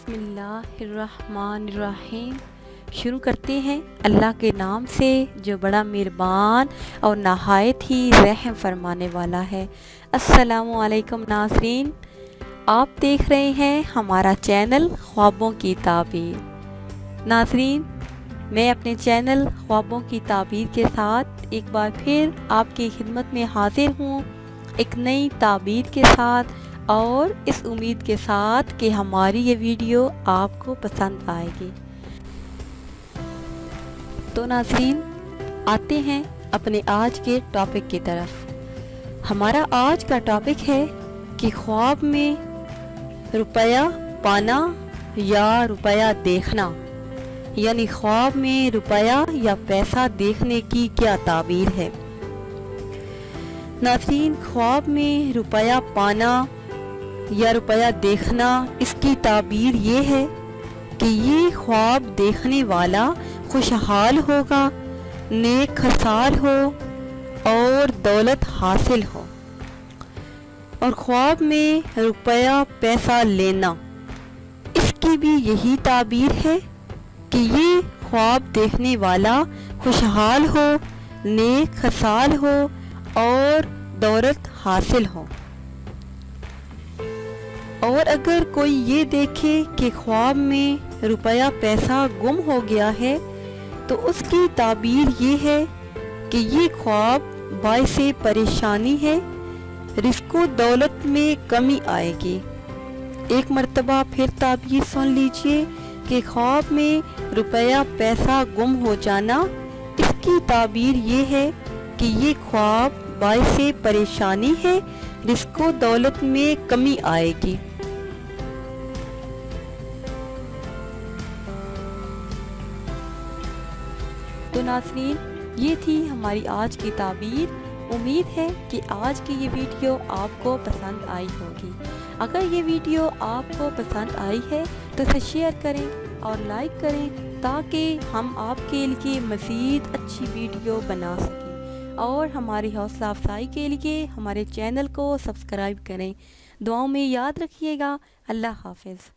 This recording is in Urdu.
بسم اللہ الرحمن الرحیم۔ شروع کرتے ہیں اللہ کے نام سے جو بڑا مہربان اور نہایت ہی رحم فرمانے والا ہے۔ السلام علیکم ناظرین، آپ دیکھ رہے ہیں ہمارا چینل خوابوں کی تعبیر۔ ناظرین، میں اپنے چینل خوابوں کی تعبیر کے ساتھ ایک بار پھر آپ کی خدمت میں حاضر ہوں، ایک نئی تعبیر کے ساتھ اور اس امید کے ساتھ کہ ہماری یہ ویڈیو آپ کو پسند آئے گی۔ تو ناظرین، آتے ہیں اپنے آج کے ٹاپک کی طرف۔ ہمارا آج کا ٹاپک ہے کہ خواب میں روپیہ پانا یا روپیہ دیکھنا، یعنی خواب میں روپیہ یا پیسہ دیکھنے کی کیا تعبیر ہے۔ ناظرین، خواب میں روپیہ پانا یا روپیہ دیکھنا، اس کی تعبیر یہ ہے کہ یہ خواب دیکھنے والا خوشحال ہوگا، نیک خسال ہو اور دولت حاصل ہو۔ اور خواب میں روپیہ پیسہ لینا، اس کی بھی یہی تعبیر ہے کہ یہ خواب دیکھنے والا خوشحال ہو، نیک خسال ہو اور دولت حاصل ہو۔ اور اگر کوئی یہ دیکھے کہ خواب میں روپیہ پیسہ گم ہو گیا ہے تو اس کی تعبیر یہ ہے کہ یہ خواب باعث پریشانی ہے، رزق و دولت میں کمی آئے گی۔ ایک مرتبہ پھر تعبیر سن لیجئے کہ خواب میں روپیہ پیسہ گم ہو جانا، اس کی تعبیر یہ ہے کہ یہ خواب باعث پریشانی ہے، رزق و دولت میں کمی آئے گی۔ تو ناظرین، یہ تھی ہماری آج کی تعبیر۔ امید ہے کہ آج کی یہ ویڈیو آپ کو پسند آئی ہوگی۔ اگر یہ ویڈیو آپ کو پسند آئی ہے تو اسے شیئر کریں اور لائک کریں تاکہ ہم آپ کے لیے مزید اچھی ویڈیو بنا سکیں، اور ہماری حوصلہ افزائی کے لیے ہمارے چینل کو سبسکرائب کریں۔ دعاؤں میں یاد رکھیے گا۔ اللہ حافظ۔